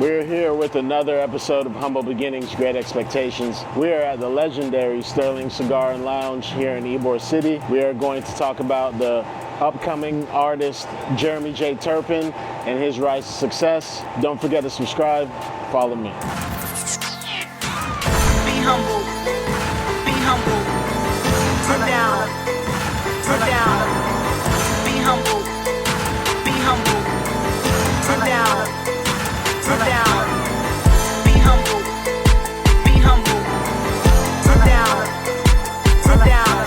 We're here with another episode of Humble Beginnings, Great Expectations. We are at the legendary Sterling Cigar and Lounge here in Ybor City. We are going to talk about the upcoming artist Jeremy J. Turpin and his rise to success. Don't forget to subscribe. Follow me. Be humble. Be humble. Turn down. Turn down. Be humble. Be humble. Turn down. Turn down. Be humble. Be humble. Turn down. Turn down.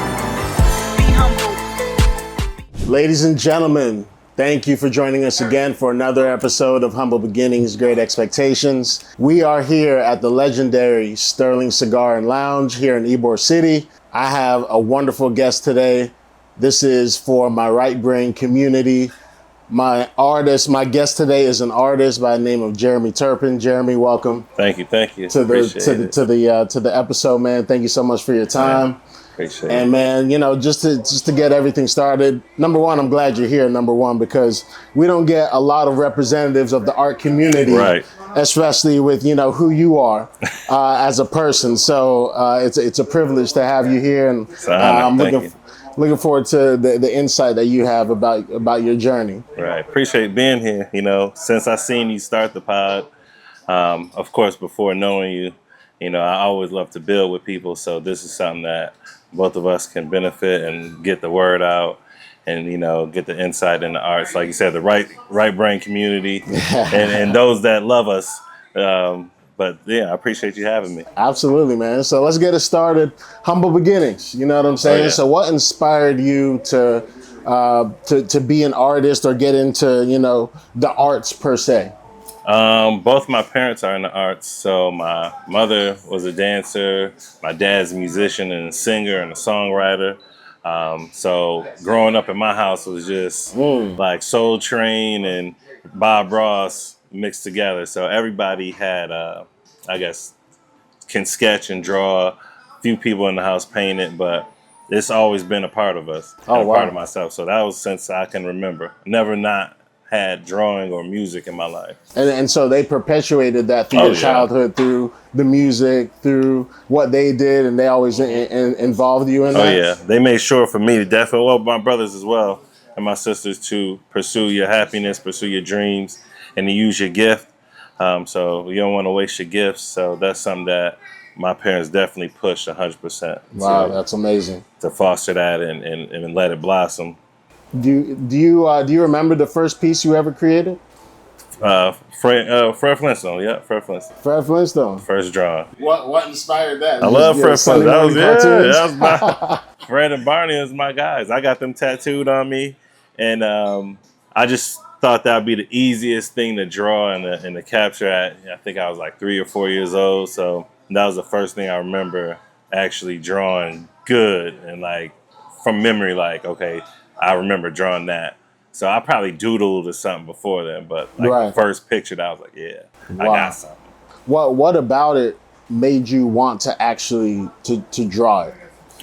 Be humble. Ladies and gentlemen, thank you for joining us again for another episode of Humble Beginnings, Great Expectations. We are here at the legendary Sterling Cigar and Lounge here in Ybor City. I have a wonderful guest today. This is for my right brain community. My guest today is an artist by the name of Jeremy Turpin. Jeremy, welcome. Thank you to the episode, man. Thank you so much for your time. Appreciate And it. man, you know, just to get everything started, number one, I'm glad you're here. Number one, because we don't get a lot of representatives of the art community, Right. Especially with who you are as a person. So it's a privilege to have you here, and It's an honor. Thank you. looking forward to the insight that you have about your journey. Right. Appreciate being here. Since I seen you start the pod, of course, before knowing you, I always love to build with people. So this is something that both of us can benefit and get the word out and, get the insight in the arts. Like you said, the right brain community and those that love us. But yeah, I appreciate you having me. Absolutely, man. So let's get it started. Humble beginnings. You know what I'm saying? Oh, yeah. So what inspired you to be an artist or get into, the arts per se? Both my parents are in the arts. So my mother was a dancer. My dad's a musician and a singer and a songwriter. So growing up in my house was just like Soul Train and Bob Ross mixed together. So everybody had, can sketch and draw. A few people in the house painted, but it's always been a part of us. Oh, and a wow. part of myself. So that was since I can remember. Never not had drawing or music in my life. And so they perpetuated that through Oh, your yeah. childhood, through the music, through what they did, and they always involved you in Oh that? yeah, they made sure for me to definitely, well, my brothers as well, and my sisters to pursue your happiness, pursue your dreams, and to use your gift. So you don't want to waste your gifts. So that's something that my parents definitely pushed 100%. Wow, that's amazing. to foster that and let it blossom. Do you remember the first piece you ever created? Fred Flintstone, yeah, Fred Flintstone. Fred Flintstone. First drawing. What inspired that? I love Fred Sunday Flintstone. morning That was cartoons? my Fred and Barney is my guys. I got them tattooed on me, and I just thought that would be the easiest thing to draw and to capture. I think I was like 3 or 4 years old, so that was the first thing I remember actually drawing good and like from memory. Like, okay, I remember drawing that. So I probably doodled or something before then, but like Right. the first picture that I was like, yeah, I Wow. got something. What about it made you want to actually to draw it?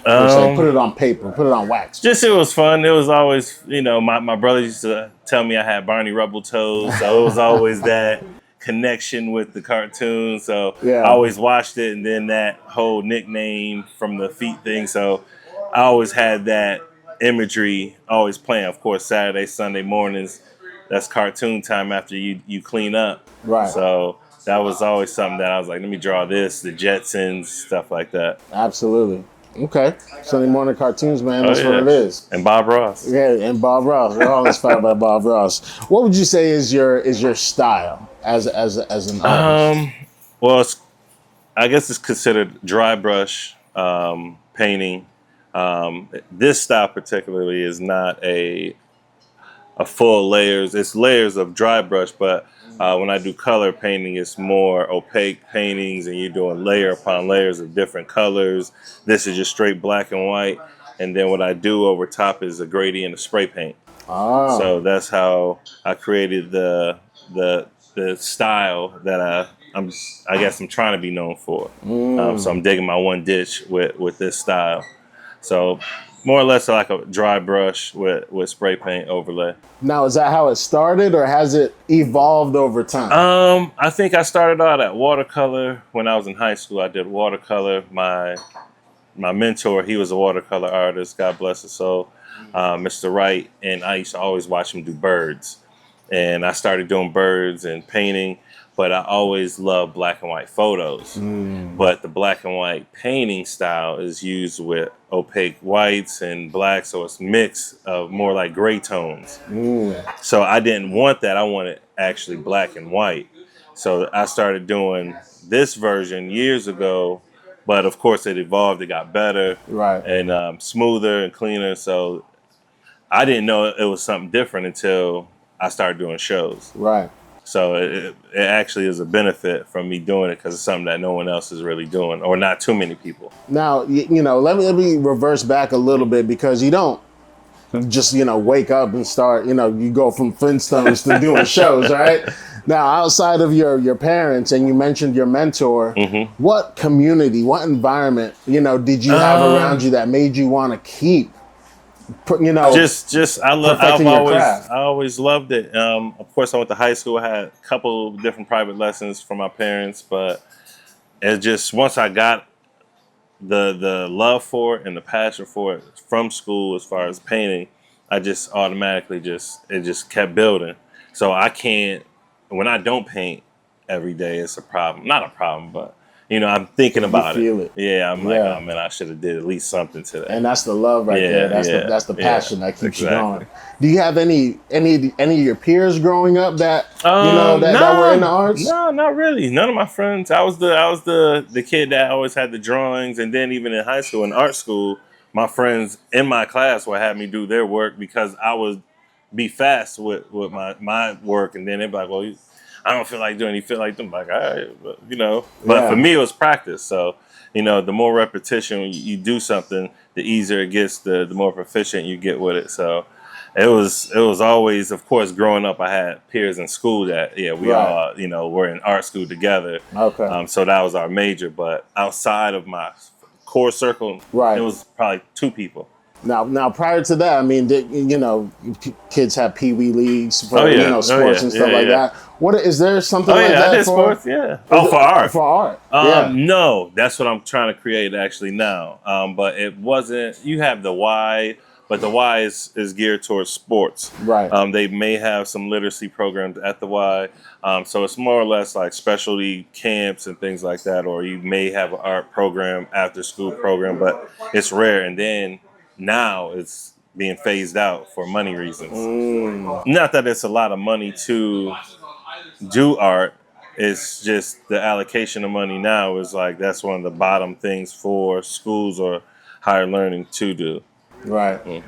Per se? Put it on paper, put it on wax. Just it was fun. It was always, my brother used to tell me I had Barney Rubble toes, so it was always that connection with the cartoon. So Yeah. I always watched it, and then that whole nickname from the feet thing. So I always had that imagery always playing. Of course, Saturday, Sunday mornings, that's cartoon time after you clean up. Right. So that was always something that I was like, let me draw this, the Jetsons, stuff like that. Absolutely. Okay. Sunday morning cartoons, man. That's Oh, what yeah. it is. And Bob Ross. Yeah, and Bob Ross. We're all inspired by Bob Ross. What would you say is your style as an artist? Well, I guess it's considered dry brush painting. This style particularly is not a full layers. It's layers of dry brush, but when I do color painting, it's more opaque paintings, and you're doing layer upon layers of different colors. This is just straight black and white, and then what I do over top is a gradient of spray paint. Ah. So that's how I created the style that I guess I'm trying to be known for. So I'm digging my one ditch with this style. So more or less like a dry brush with spray paint overlay. Now, is that how it started, or has it evolved over time? I think I started out at watercolor when I was in high school. I did watercolor. My mentor, he was a watercolor artist. God bless his soul, Mr. Wright, and I used to always watch him do birds. And I started doing birds and painting, but I always loved black and white photos. But the black and white painting style is used with opaque whites and blacks, so it's mixed of more like gray tones. So I didn't want that. I wanted actually black and white. So I started doing this version years ago, but of course it evolved. It got better, Right. and smoother and cleaner. So I didn't know it was something different until I started doing shows. Right. So it actually is a benefit from me doing it because it's something that no one else is really doing, or not too many people. Now, let me reverse back a little bit, because you don't just, wake up and start, you go from Flintstones to doing shows, right? Now, outside of your parents, and you mentioned your mentor, what community, what environment, did you have around you that made you want to keep, just perfecting your craft? I always loved it. Of course, I went to high school. I had a couple of different private lessons from my parents, but it just, once I got the love for it and the passion for it from school as far as painting, I just automatically it just kept building. So I can't, when I don't paint every day, it's a problem. Not a problem, but I'm thinking about feel it. Yeah, I'm like, Yeah. oh man, I should have did at least something today. And that's the love right there. That's the passion that keeps you going. Do you have any of your peers growing up that that were in the arts? No, not really. None of my friends. I was the kid that always had the drawings, and then even in high school, in art school, my friends in my class would have me do their work because I would be fast with my work, and then they'd be like, well, I don't feel like doing it. You feel like them, like, all right, but But for me, it was practice. So, the more repetition you do something, the easier it gets, the more proficient you get with it. So, it was always, of course, growing up, I had peers in school that, we all, were in art school together. Okay. So that was our major. But outside of my core circle, Right. it was probably 2 people. Now, prior to that, I mean, kids have peewee leagues for sports and stuff like that. What is there something like that? I did for sports. Yeah. For art. For art. Yeah. No, that's what I'm trying to create actually now. But it wasn't. You have the Y, but the Y is geared towards sports. Right. They may have some literacy programs at the Y. So it's more or less like specialty camps and things like that, or you may have an art program, after school program, but it's rare. And then now it's being phased out for money reasons. Not that it's a lot of money to do art. It's just the allocation of money now is like, that's one of the bottom things for schools or higher learning to do. Right.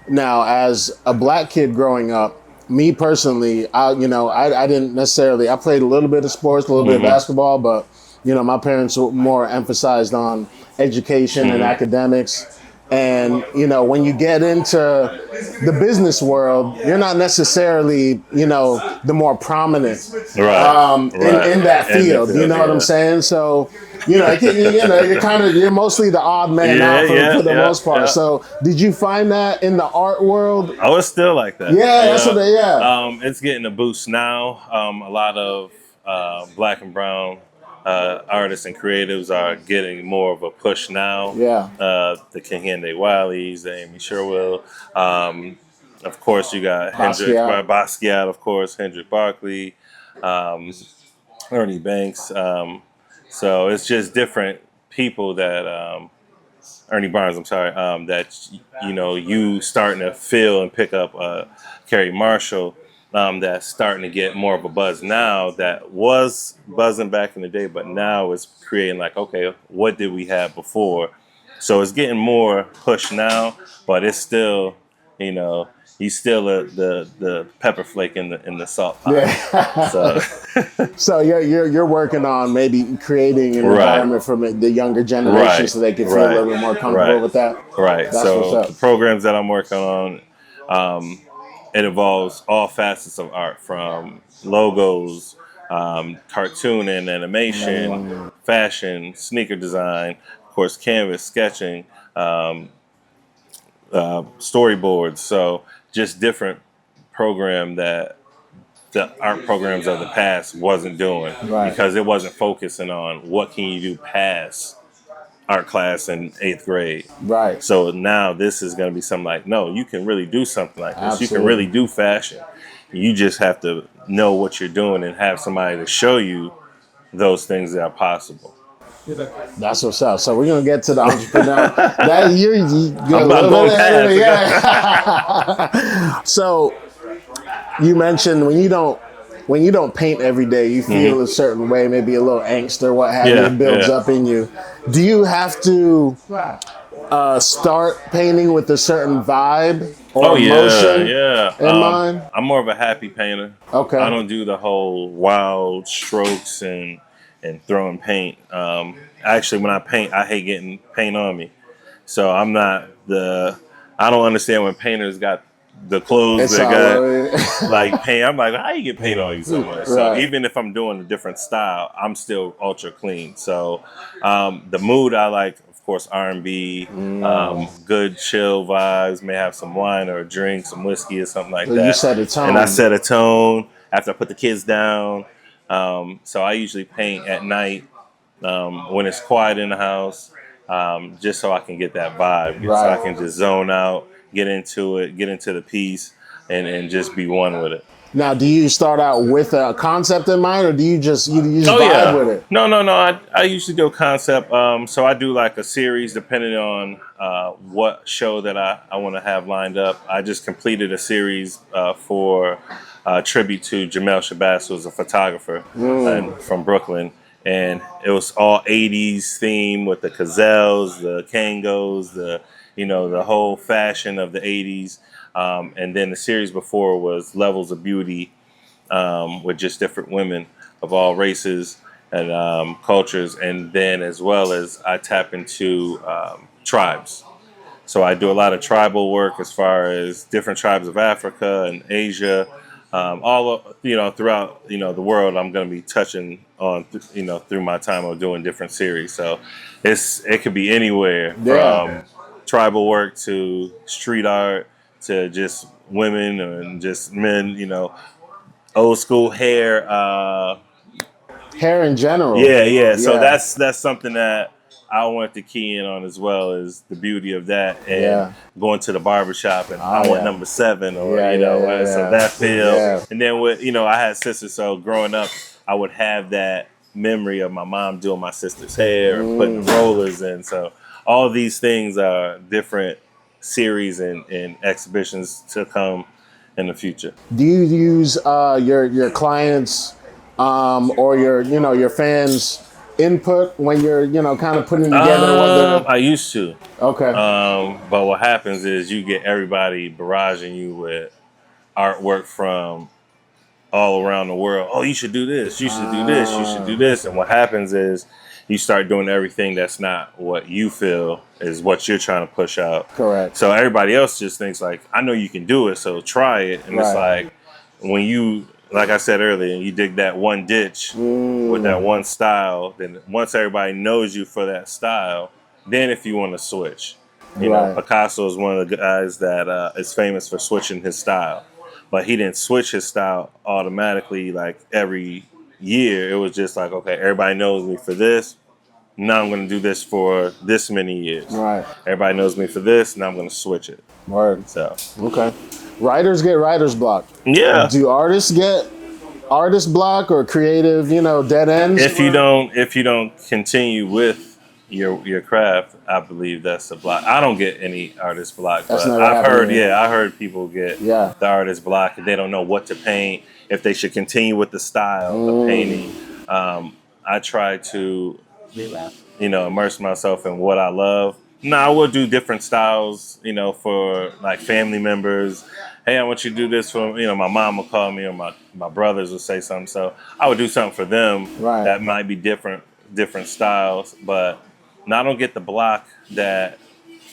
Now, as a black kid growing up, me personally, I didn't necessarily, I played a little bit of sports, a little bit of basketball, but, my parents were more emphasized on education and academics. And, when you get into the business world, you're not necessarily, the more prominent in that field. You know what I'm saying? So, you're mostly the odd man out for the most part. Yeah. So did you find that in the art world? Oh, it's still like that. Yeah, that's what it's getting a boost now. A lot of black and brown artists and creatives are getting more of a push now. Yeah. The Kehinde Wileys, the Amy Sherwill. Of course, you got Basquiat, of course, Hendrik Barkley, Ernie Banks. So it's just different people that Ernie Barnes, I'm sorry, that you starting to feel and pick up. Carrie Marshall. That's starting to get more of a buzz now, that was buzzing back in the day, but now it's creating like, okay, what did we have before? So it's getting more push now, but it's still, you still the pepper flake in the salt pot. Yeah. So, so you're working on maybe creating an environment for the younger generation so they can feel a little bit more comfortable with that. Right. That's so what's up. the programs that I'm working on, it involves all facets of art, from logos, cartoon and animation, fashion, sneaker design, of course, canvas, sketching, storyboards. So just different program that the art programs of the past wasn't doing Right. because it wasn't focusing on what can you do past art class in 8th grade. Right. So now this is going to be something like, no, you can really do something like this. You can really Absolutely. do fashion. You just have to know what you're doing and have somebody to show you those things that are possible. That's what's up. So we're gonna get to the entrepreneur. That you're a I'm little going bit past. yeah. So you mentioned when you don't paint every day, you feel a certain way, maybe a little angst or what have you, Yeah, it builds yeah. up in you. Do you have to start painting with a certain vibe or Oh yeah, emotion yeah. in mind? I'm more of a happy painter. Okay. I don't do the whole wild strokes and throwing paint. Actually, when I paint, I hate getting paint on me. So I'm not the. I don't understand when painters got the clothes It's that all got over. like paint. I'm like, how you get paint on you so much? So Right. even if I'm doing a different style, I'm still ultra clean. So the mood I like, of course, R&B, good chill vibes. May have some wine or a drink, some whiskey or something like So you that. set a tone. And I set a tone after I put the kids down. So I usually paint at night when it's quiet in the house, just so I can get that vibe, so I Right. can just zone out, get into it, get into the piece, and just be one with it. Now, do you start out with a concept in mind, or do you just Oh vibe yeah, with it? no. I usually do a concept. So I do like a series depending on what show that I want to have lined up. I just completed a series for tribute to Jamel Shabazz, who was a photographer and from Brooklyn. And it was all 80s theme with the Gazelles, the Kangos, the whole fashion of the 80s. And then the series before was Levels of Beauty, with just different women of all races and cultures. And then as well as I tap into tribes. So I do a lot of tribal work as far as different tribes of Africa and Asia, throughout the world. I'm going to be touching on through my time of doing different series. So it could be anywhere Yeah. from tribal work to street art to just women and just men. Old school hair. Hair in general. Yeah. So Yeah. that's something that I want to key in on as well, is the beauty of that, and Yeah. going to the barbershop and I Oh, want yeah. number 7 or Yeah. so that feel. Yeah. And then with I had sisters, so growing up I would have that memory of my mom doing my sister's hair and putting rollers in. So all these things are different series and exhibitions to come in the future. Do you use your clients or your fans' input when you're kind of putting together what the I used to. okay. But what happens is you get everybody barraging you with artwork from all around the world. Oh, you should do this. You should do this. You should do this. And what happens is you start doing everything that's not what you feel is what you're trying to push out. Correct. So everybody else just thinks like, I know you can do it, so try it. And it's Right. like when you, like I said earlier, you dig that one ditch with that one style, then once everybody knows you for that style, then if you want to switch. Right. Picasso is one of the guys that is famous for switching his style. But he didn't switch his style automatically like every year. It was just like, okay, everybody knows me for this. Now I'm going to do this for this many years. Right. Everybody knows me for this. Now I'm going to switch it. Word. So, Okay. Writers get writer's block. yeah. Do artists get artist block or creative, dead ends? If you don't continue with your craft, I believe that's a block. I don't get any artist block, That's but never I've happened heard, to me. I heard people get Yeah. the artist block and they don't know what to paint, if they should continue with the style of painting. I try to, immerse myself in what I love. Now I will do different styles, for like family members. Hey, I want you to do this for, my mom will call me or my brothers will say something. So I would do something for them Right. that might be different styles, but I don't get the block that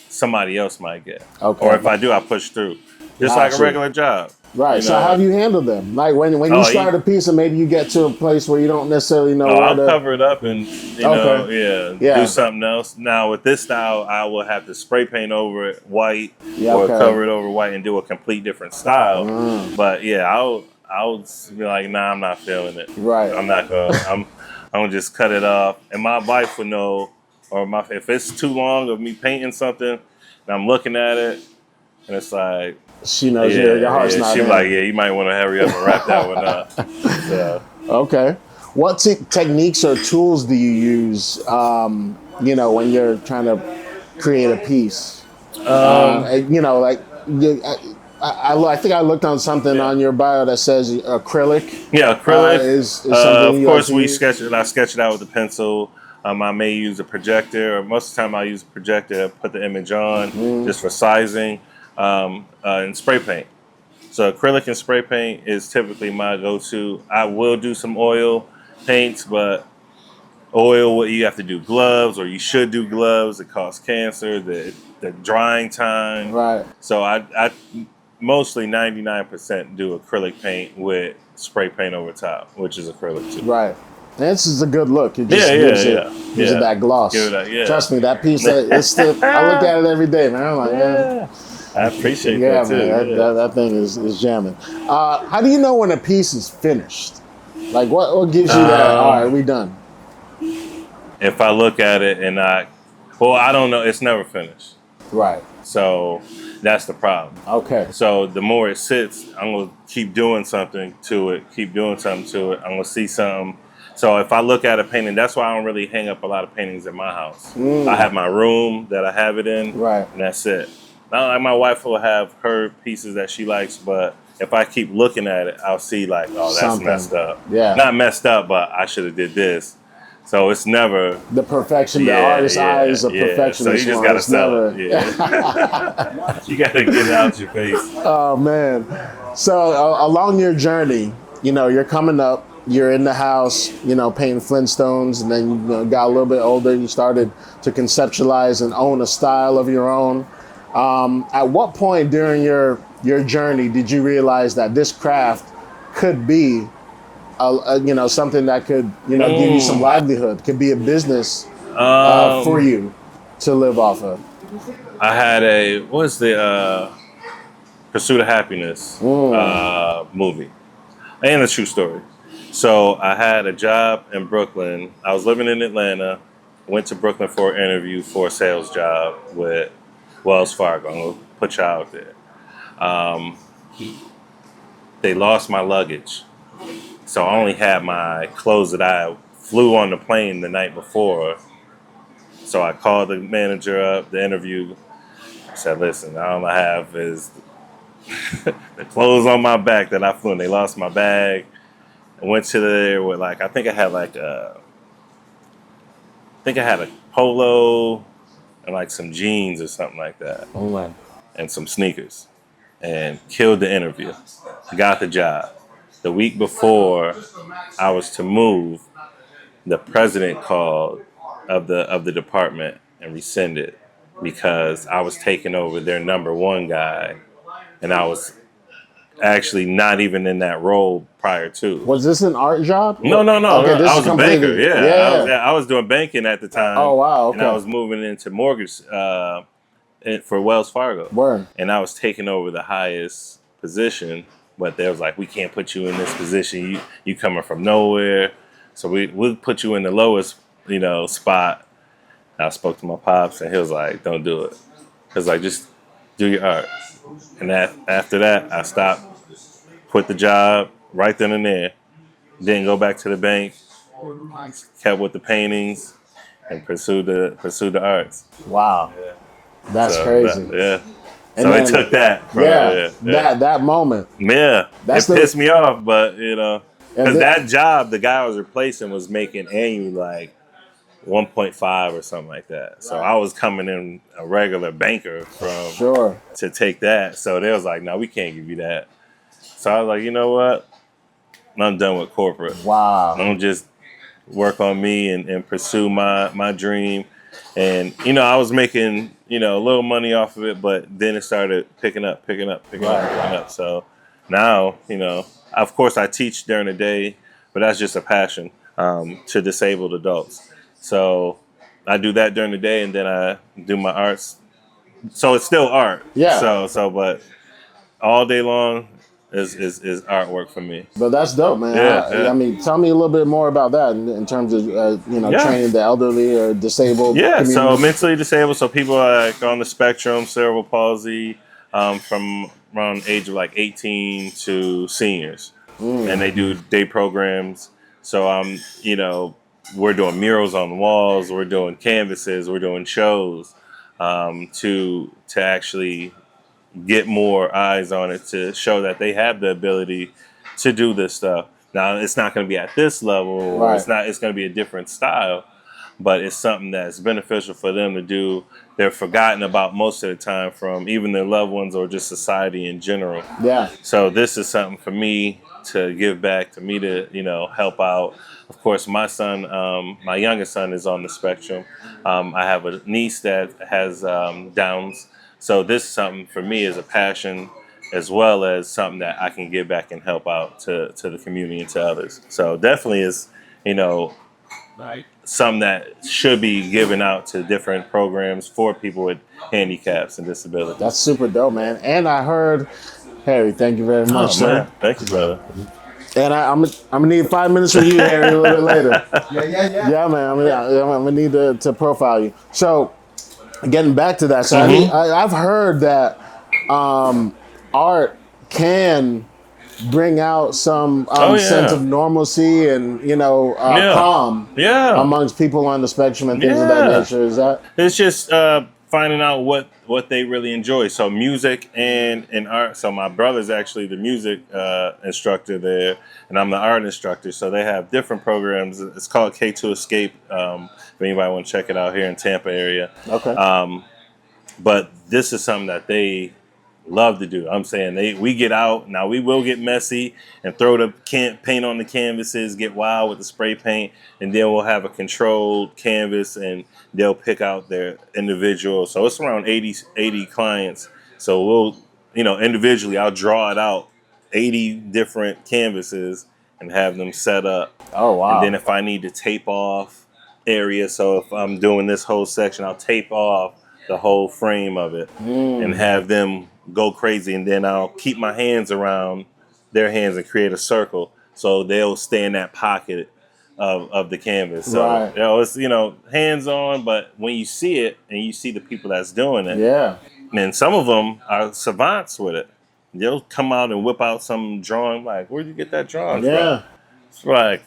somebody else might get. Okay. Or if I do, I push through. Just like a Gotcha. regular job. Right. You So know? how do you handle them? Like when you Oh, start a piece and maybe you get to a place where you don't necessarily know Oh, where I'll to. cover it up and Yeah. do something else. Now with this style, I will have to spray paint over it white Yeah, or okay. cover it over white and do a complete different style. Mm. But yeah, I'll be like, nah, I'm not feeling it. Right. I'm not gonna. I'm gonna just cut it off. And my wife would know, or if it's too long of me painting something, and I'm looking at it, and it's like. She knows your heart's not She in. like, yeah, you might want to hurry up and wrap that one up. So. Okay. What techniques or tools do you use, when you're trying to create a piece? Like, I think I looked on something on your bio that says acrylic. Yeah, acrylic is something of you course, like to use? I sketch it out with a pencil. I may use a projector, or most of the time I use a projector to put the image on, just for sizing, and spray paint. So acrylic and spray paint is typically my go-to. I will do some oil paints, but oil, you have to do gloves, or you should do gloves. It causes cancer, the drying time. Right. So I mostly 99% do acrylic paint with spray paint over top, which is acrylic too. Right. And this is a good look. It just gives it that gloss. Give it that, yeah. Trust me, that piece, it's still, I look at it every day, man. I'm like, man. I appreciate Yeah, that too. man, that thing is jamming. How do you know when a piece is finished? Like, what gives you that? All right, we done. If I look at it and I don't know. It's never finished. Right. So that's the problem. Okay. So the more it sits, I'm gonna keep doing something to it. I'm gonna see something. So if I look at a painting, that's why I don't really hang up a lot of paintings in my house. I have my room that I have it in, Right. and that's it. Not like my wife will have her pieces that she likes, but if I keep looking at it, I'll see like, oh, that's Something. messed up. Yeah. Not messed up, but I should have did this. So it's never The perfection, the artist's eyes of perfectionist. So you just gotta sell it. Yeah. You gotta get it out your face. Oh man. So along your journey, you're coming up, you're in the house, painting Flintstones, and then you got a little bit older, you started to conceptualize and own a style of your own. At what point during your journey did you realize that this craft could be something that could give you some livelihood, could be a business for you to live off of? I had Pursuit of Happiness movie, and a true story. So I had a job in Brooklyn. I was living in Atlanta, went to Brooklyn for an interview for a sales job with Wells Fargo. I'm gonna put you out there. They lost my luggage. So I only had my clothes that I flew on the plane the night before. So I called the manager up, the interview. I said, listen, all I have is the clothes on my back that I flew in. They lost my bag. I went to there with I think I had a polo and some jeans or something like that. Oh man. And some sneakers. And killed the interview. Got the job. The week before I was to move, the president called of the department and rescinded because I was taking over their number one guy, and I was actually not even in that role prior to. Was this an art job? No. Okay, this I is was a banker. Yeah. I was doing banking at the time. Oh wow. Okay. And I was moving into mortgage for Wells Fargo. Word. And I was taking over the highest position. But they was like, we can't put you in this position. You coming from nowhere. So we'll put you in the lowest, spot. And I spoke to my pops, and he was like, don't do it. He was like, just do your art. And after that, I stopped, quit the job right then and there. Didn't go back to the bank. Kept with the paintings and pursued the arts. Wow. That's crazy. Yeah. And so then, it took that. That moment. Yeah. It pissed me off, but because that job, the guy I was replacing was making annually 1.5 or something like that. So I was coming in a regular banker to take that. So they was like, no, we can't give you that. So I was like, you know what? I'm done with corporate. Wow. I'm gonna just work on me and pursue my dream. And I was making a little money off of it, but then it started picking up. So now, of course I teach during the day, but that's just a passion to disabled adults. So I do that during the day, and then I do my arts. So it's still art. Yeah. But all day long is artwork for me. But that's dope, man. Yeah, I yeah. mean, tell me a little bit more about that in terms of Yeah. training the elderly or disabled Yeah, so community. mentally disabled, so people like on the spectrum, cerebral palsy, from around the age of like 18 to seniors, and they do day programs. So we're doing murals on the walls, we're doing canvases, we're doing shows, to actually get more eyes on it, to show that they have the ability to do this stuff. Now it's not going to be at this level, or Right. it's going to be a different style, but it's something that's beneficial for them to do. They're forgotten about most of the time from even their loved ones or just society in general. Yeah. So this is something for me to give back, to me to help out. Of course, my son, my youngest son, is on the spectrum. I have a niece that has Downs. So this is something for me as a passion, as well as something that I can give back and help out to the community and to others. So definitely is you know some that should be given out to different programs for people with handicaps and disabilities. That's super dope, man. And I heard, Harry, thank you very much, Oh sir. man, thank you, brother. And I'm gonna need 5 minutes from you, Harry, a little bit later. Yeah. Yeah, man. I'm gonna need to profile you. So, getting back to that, so I've heard that art can bring out some Oh, yeah. sense of normalcy and Yeah. calm Yeah. amongst people on the spectrum and things of that Yeah. nature. Is that It's just finding out what they really enjoy. So music and art. So my brother's actually the music instructor there, and I'm the art instructor. So they have different programs. It's called K2 Escape. If anybody want to check it out here in Tampa area. okay? But this is something that they love to do. I'm saying we get out now. We will get messy and throw the paint on the canvases, get wild with the spray paint, and then we'll have a controlled canvas, and they'll pick out their individual. So it's around 80 clients. So we'll individually I'll draw it out 80 different canvases and have them set up. Oh wow! And then if I need to tape off area, so if I'm doing this whole section, I'll tape off the whole frame of it and have them go crazy. And then I'll keep my hands around their hands and create a circle so they'll stay in that pocket of the canvas. So Right. it's hands on, but when you see it and you see the people that's doing it, Yeah. and some of them are savants with it. They'll come out and whip out some drawing. Like, where'd you get that drawing Yeah. from? It's like,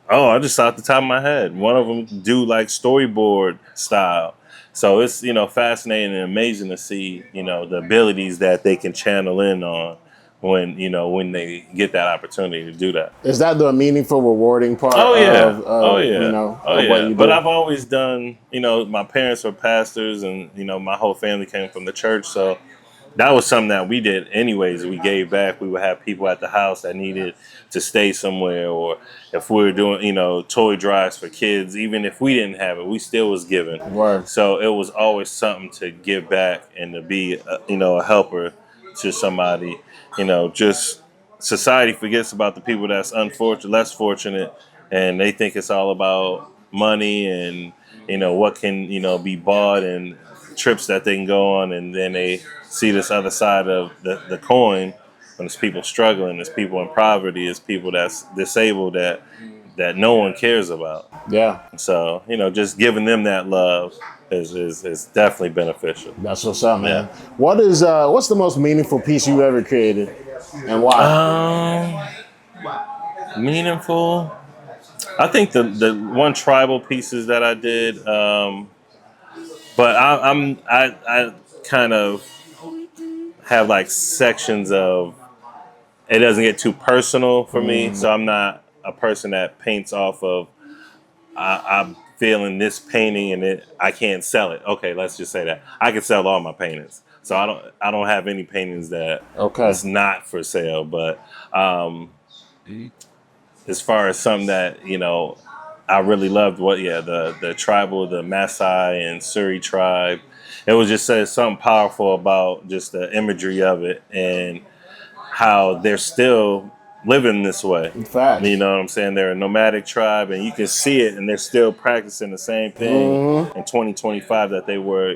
oh, I just saw it at the top of my head. One of them do like storyboard style. So it's, fascinating and amazing to see, the abilities that they can channel in on when they get that opportunity to do that. Is that the meaningful, rewarding part? Oh yeah. Of, Oh yeah. of Oh what yeah. you do? But I've always done, my parents were pastors, and my whole family came from the church, so that was something that we did anyways. We gave back. We would have people at the house that needed to stay somewhere, or if we were doing, toy drives for kids, even if we didn't have it, we still was giving. Word. So it was always something to give back and to be, a helper to somebody. Just society forgets about the people that's unfortunate, less fortunate, and they think it's all about money and what can be bought and trips that they can go on, and then they see this other side of the coin when it's people struggling, it's people in poverty, it's people that's disabled that no one cares about. Yeah. So just giving them that love is definitely beneficial. That's what's up, man. Yeah. What's the most meaningful piece you ever created, and why? Meaningful. I think the one tribal pieces that I did, but I kind of have like sections of it doesn't get too personal for me, so I'm not a person that paints off of I'm feeling this painting and I can't sell it. Okay, let's just say that I can sell all my paintings, so I don't have any paintings that Okay. it's not for sale. But as far as something that I really loved, the tribal, the Maasai and Surrey tribe. It was just something powerful about just the imagery of it, and how they're still living this way. Facts. You know what I'm saying? They're a nomadic tribe, and you can see it, and they're still practicing the same thing in 2025 that they were,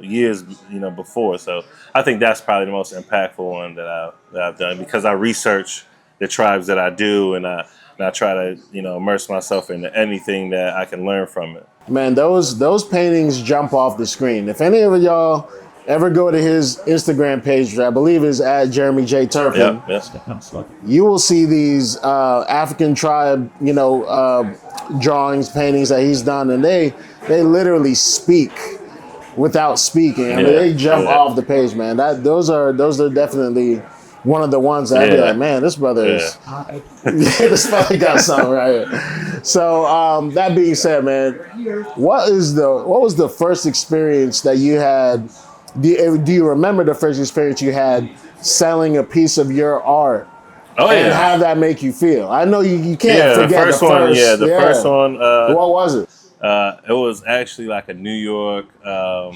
years, before. So I think that's probably the most impactful one that I've done, because I research the tribes that I do, and I try to, immerse myself into anything that I can learn from it. Man, those paintings jump off the screen. If any of y'all ever go to his Instagram page, which I believe is at Jeremy J. Turpin, you will see these African tribe, drawings, paintings that he's done, and they literally speak without speaking. I mean, they jump off the page, man. Those are definitely one of the ones that I'd be like, man, this brother is, this brother got something right here. So that being said, man, what was the first experience that you had? Do you remember the first experience you had selling a piece of your art? Oh, and how that make you feel? I know you can't forget the first one. The first one. What was it? It was actually like a New York. I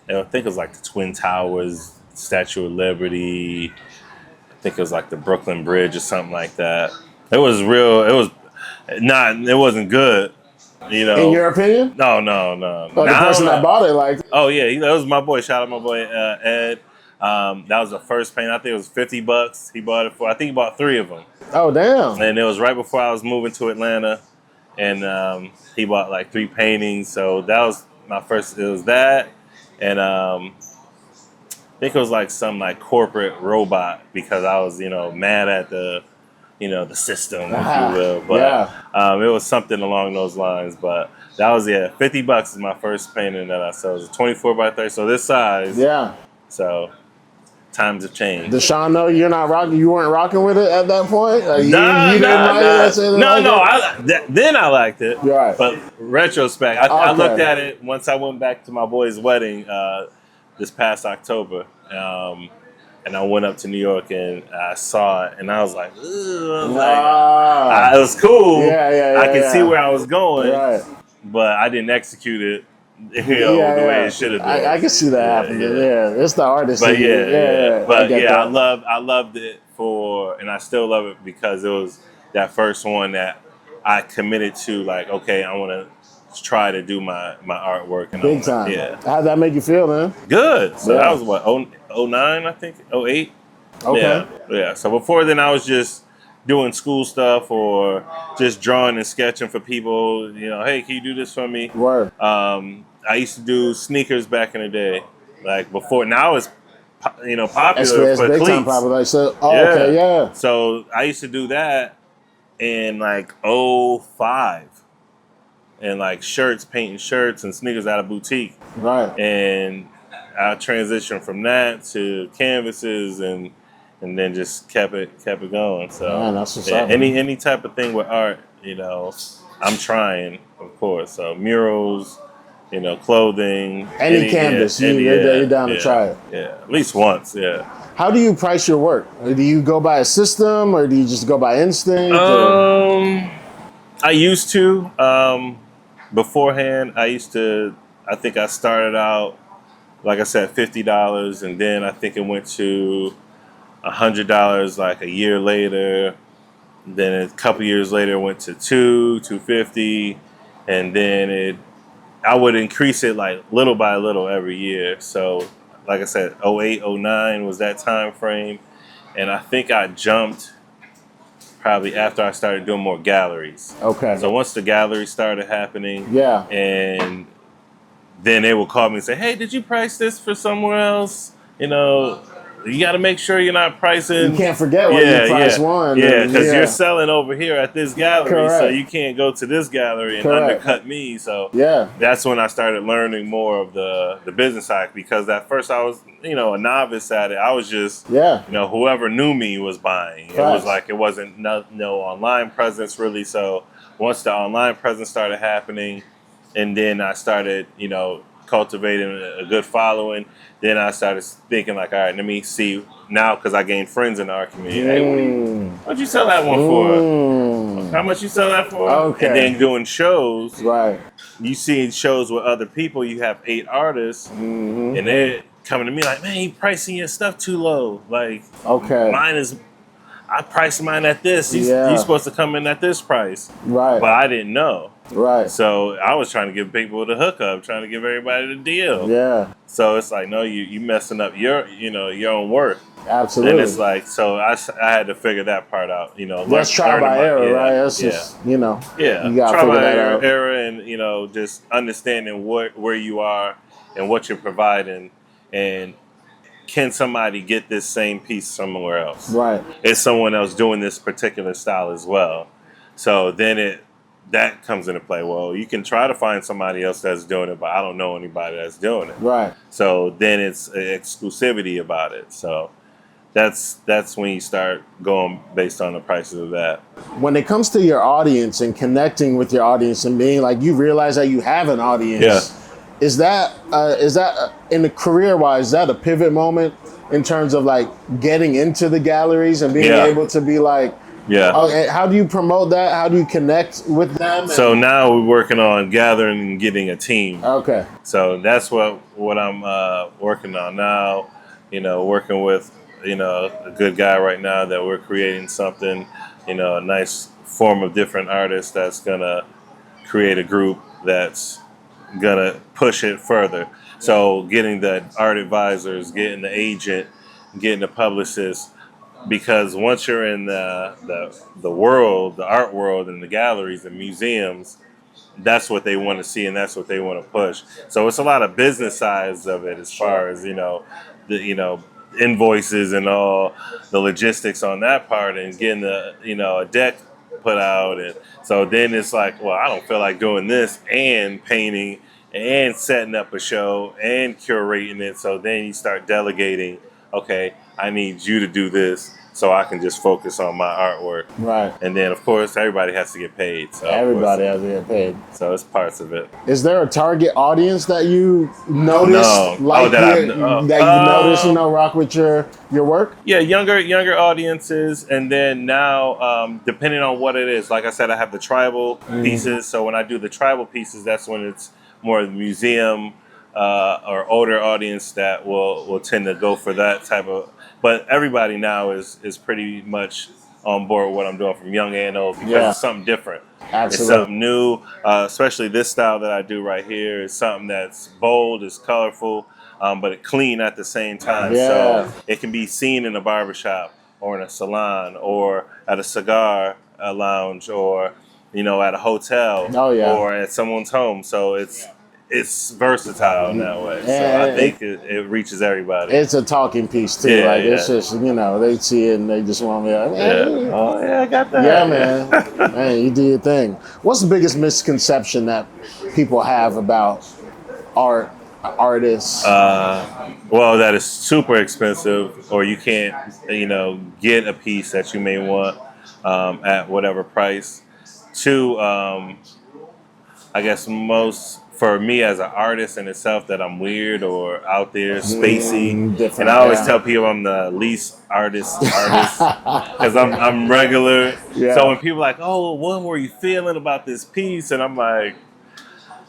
think it was like the Twin Towers, Statue of Liberty. I think it was like the Brooklyn Bridge or something like that. It was real. It was not. It wasn't good. In your opinion? No. Oh, the person that bought it, like. Oh yeah, that was my boy. Shout out my boy Ed. That was the first paint. I think it was $50. He bought it for. I think he bought 3 of them. Oh damn! And it was right before I was moving to Atlanta, and he bought like 3 paintings. So that was my first. It was that, and I think it was like some like corporate robot, because I was mad at the the system, if you will. But it was something along those lines. But that was $50 is my first painting that I sold. It was a 24 by 30, so this size. Yeah. So times have changed. Does Sean know you're not rocking? You weren't rocking with it at that point? Like, you didn't like it? Then I liked it. Right. But retrospect, I looked at it once I went back to my boy's wedding this past October. And I went up to New York and I saw it, and I was like, it was cool. I could see where I was going, but I didn't execute it the way it should have been. I can see that happening. Yeah, it's the artist. But I loved it and I still love it because it was that first one that I committed to. Like, okay, I want to try to do my artwork. And big time. Yeah. How'd that make you feel, man? Good. So that was what, 09, I think, 08. Okay. Yeah. So before then, I was just doing school stuff or just drawing and sketching for people. Hey, can you do this for me? Word. I used to do sneakers back in the day, like before. Now it's popular for big cleats. Time popular. So, okay, yeah. So I used to do that in like 05. And like painting shirts and sneakers out of boutique. Right. And I transitioned from that to canvases and then just kept it going. So man, that's what's up, any type of thing with art, I'm trying, of course. So murals, clothing. Any canvas, you're down to try it. Yeah, at least once, yeah. How do you price your work? Do you go by a system or do you just go by instinct? I used to. Beforehand, I think I started out, like I said, $50, and then I think it went to $100 like a year later. Then a couple years later, it went to $250, and then I would increase it like little by little every year. So, like I said, 08, 09 was that time frame, and I think I jumped probably after I started doing more galleries. Okay. So once the galleries started happening, and then they would call me and say, "Hey, did you price this for somewhere else? You got to make sure you're not pricing. You can't forget when you price one. Yeah, because you're selling over here at this gallery, Correct. so you can't go to this gallery and undercut me." So that's when I started learning more of the business side, because at first I was, a novice at it. I was just, whoever knew me was buying. It was like, it wasn't no online presence really. So once the online presence started happening, and then I started, cultivating a good following, then I started thinking like, all right, let me see now, because I gained friends in our community. Hey, what'd you sell that one for? How much you sell that for? Okay. And then doing shows. Right. You see shows with other people, you have 8 artists, and they're coming to me like, man, you pricing your stuff too low. Like, Okay. I priced mine at this. You're supposed to come in at this price. Right. But I didn't know. Right. So I was trying to give people the hookup, trying to give everybody the deal. Yeah. So it's like, no, you messing up your own work. Absolutely. And it's like, so I had to figure that part out. That's trial by error, right? That's just, you gotta trial figure by that out. error, and just understanding where you are and what you're providing, and can somebody get this same piece somewhere else? Right. Is someone else doing this particular style as well? So then that comes into play. Well, you can try to find somebody else that's doing it, but I don't know anybody that's doing it. Right. So then it's exclusivity about it. So that's when you start going based on the prices of that. When it comes to your audience and connecting with your audience and being like, you realize that you have an audience. Yeah. Is that in the career-wise, is that a pivot moment in terms of like getting into the galleries and being able to be like, okay, how do you promote that? How do you connect with them? So now we're working on gathering and getting a team. Okay. So that's what I'm working on now. Working with a good guy right now that we're creating something, a nice form of different artists that's gonna create a group that's gonna push it further. So getting the art advisors, getting the agent, getting the publicist, because once you're in the world, the art world, and the galleries and museums, that's what they want to see and that's what they want to push. So it's a lot of business sides of it as far as the invoices and all the logistics on that part, and getting a deck put out. And so then it's like, well, I don't feel like doing this and painting and setting up a show and curating it. So then you start delegating, okay, I need you to do this so I can just focus on my artwork. Right. And then, of course, everybody has to get paid. So everybody has to get paid. So it's parts of it. Is there a target audience that you noticed? No. You notice, rock with your work? Yeah, younger audiences. And then now, depending on what it is, like I said, I have the tribal pieces. So when I do the tribal pieces, that's when it's more of the museum or older audience that will tend to go for that type of. But everybody now is pretty much on board with what I'm doing, from young and old, because it's something different. Absolutely. It's something new, especially this style that I do right here is something that's bold, it's colorful, but it clean at the same time. Yeah. So it can be seen in a barbershop or in a salon or at a cigar lounge or at a hotel or at someone's home. So it's versatile in that way. So I think it reaches everybody. It's a talking piece too. It's just, they see it and they just want to be like, hey. Oh yeah, I got that. Yeah, man. Man, you do your thing. What's the biggest misconception that people have about artists? Well, that is super expensive, or you can't, get a piece that you may want at whatever price. Two, I guess for me as an artist in itself, that I'm weird or out there, spacey. And I always tell people I'm the least artist because I'm regular. Yeah. So when people are like, oh, what were you feeling about this piece? And I'm like,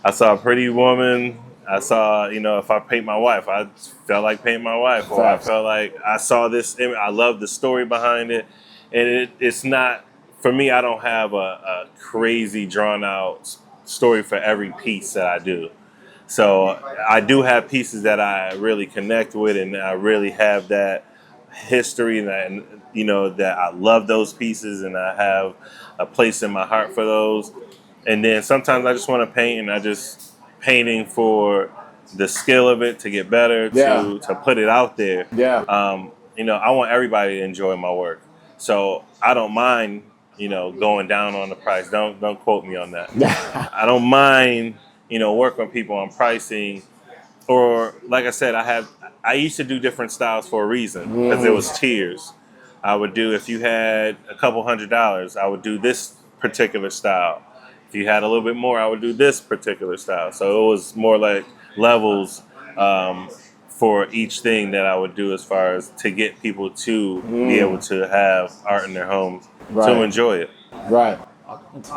I saw a pretty woman. I saw, if I paint my wife, I felt like painting my wife. Or I felt like I saw this image. I love the story behind it. And it's not, for me, I don't have a crazy drawn out story for every piece that I do. So I do have pieces that I really connect with, and I really have that history, and that I love those pieces, and I have a place in my heart for those. And then sometimes I just want to paint, and I just painting for the skill of it, to get better, to put it out there. Yeah. I want everybody to enjoy my work. So I don't mind going down on the price. Don't quote me on that. I don't mind, working with people on pricing, or like I said, I used to do different styles for a reason, because it was tiers. I would do, if you had a couple $100s, I would do this particular style. If you had a little bit more, I would do this particular style. So it was more like levels for each thing that I would do, as far as to get people to be able to have art in their homes. Right. To enjoy it. Right.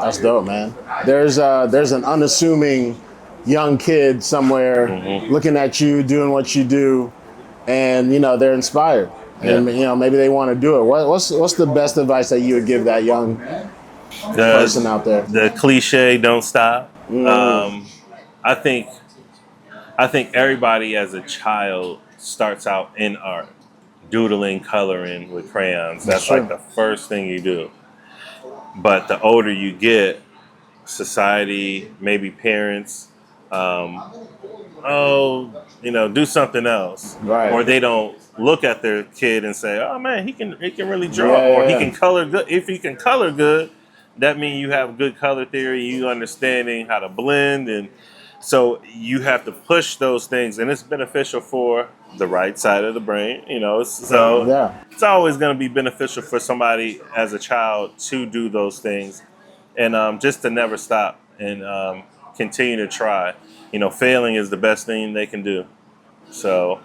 That's dope, man. There's an unassuming young kid somewhere looking at you, doing what you do, and you know they're inspired, and you know maybe they want to do it. What's the best advice that you would give that young person out there? The cliche, don't stop. I think everybody as a child starts out in art, doodling, coloring with crayons. That's like the first thing you do. But the older you get, society, maybe parents, do something else, Right. or they don't look at their kid and say, "Oh man, he can really draw, or he can color good." If he can color good, that means you have good color theory, you understanding how to blend, and so you have to push those things, and it's beneficial for the right side of the brain, so it's always going to be beneficial for somebody as a child to do those things, and just to never stop and continue to try. Failing is the best thing they can do, so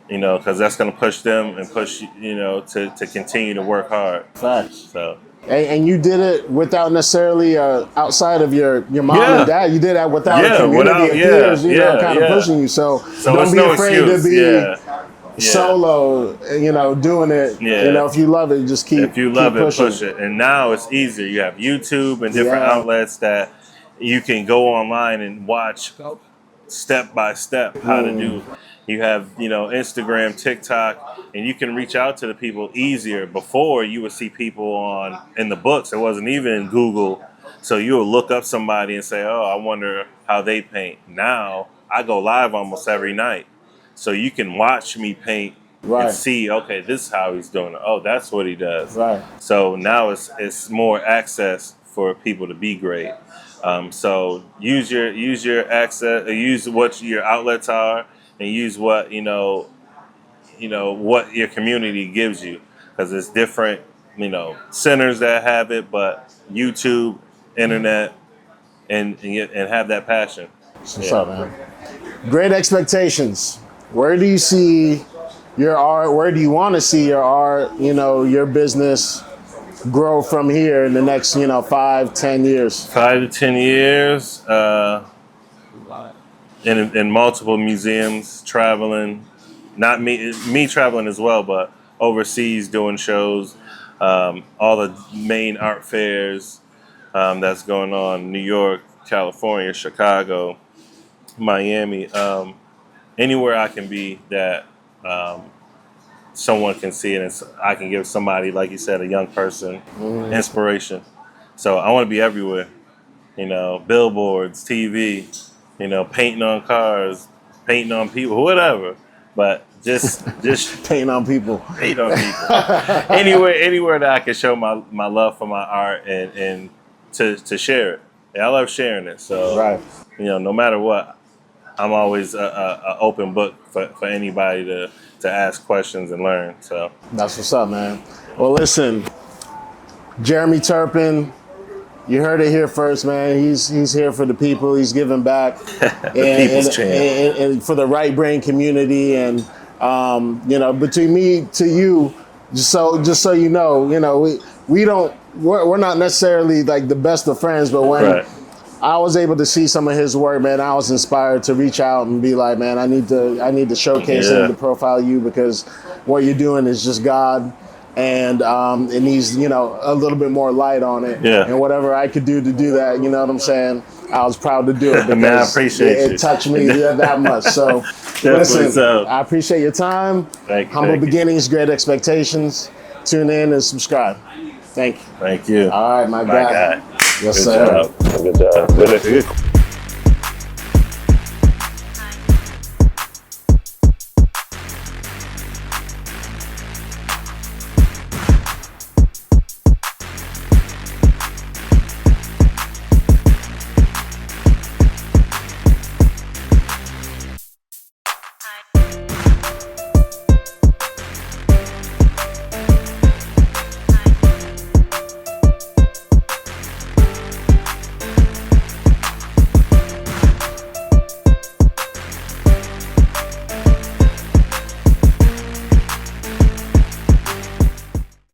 because that's going to push them and push to continue to work hard. Facts. So. And you did it without necessarily outside of your mom and dad. You did that without a community of peers, kind of pushing you. So don't be afraid to be solo, doing it. If you love it, just keep If you love it, pushing. push it. And now it's easier. You have YouTube and different outlets that you can go online and watch step by step how to do. You have, Instagram, TikTok, and you can reach out to the people easier. Before, you would see people in the books. It wasn't even Google. So you would look up somebody and say, oh, I wonder how they paint. Now, I go live almost every night. So you can watch me paint and see, okay, this is how he's doing it. Oh, that's what he does. Right. So now it's more access for people to be great. So use your access, use what your outlets are, and use what what your community gives you, because it's different centers that have it, but YouTube, internet, and have that passion. What's up, man? Great expectations. Where do you see your art? Where do you want to see your art? Your business grow from here in the next 5-10 years. 5 to 10 years. In multiple museums, traveling, not me traveling as well, but overseas doing shows, all the main art fairs that's going on, New York, California, Chicago, Miami, anywhere I can be that someone can see it, and I can give somebody, like you said, a young person, inspiration. So I want to be everywhere, billboards, TV, painting on cars, painting on people, whatever. But just paint on people. Paint on people. anywhere that I can show my love for my art and to share it. I love sharing it. So no matter what, I'm always a open book for anybody to ask questions and learn. So that's what's up, man. Well, listen, Jeremy Turpin. You heard it here first, man. He's here for the people. He's giving back, and for the right brain community. And between me to you, just so you know, we're not necessarily like the best of friends, but when I was able to see some of his work, man, I was inspired to reach out and be like, man, I need to showcase and to profile you, because what you're doing is just God. And it needs, a little bit more light on it. Yeah. And whatever I could do to do that, you know what I'm saying? I was proud to do it, because man, I appreciate it touched me that much. So listen, I appreciate your time. Humble beginnings, great expectations. Tune in and subscribe. Thank you. Thank you. All right, my guy. Yes, sir. Good job. Good job.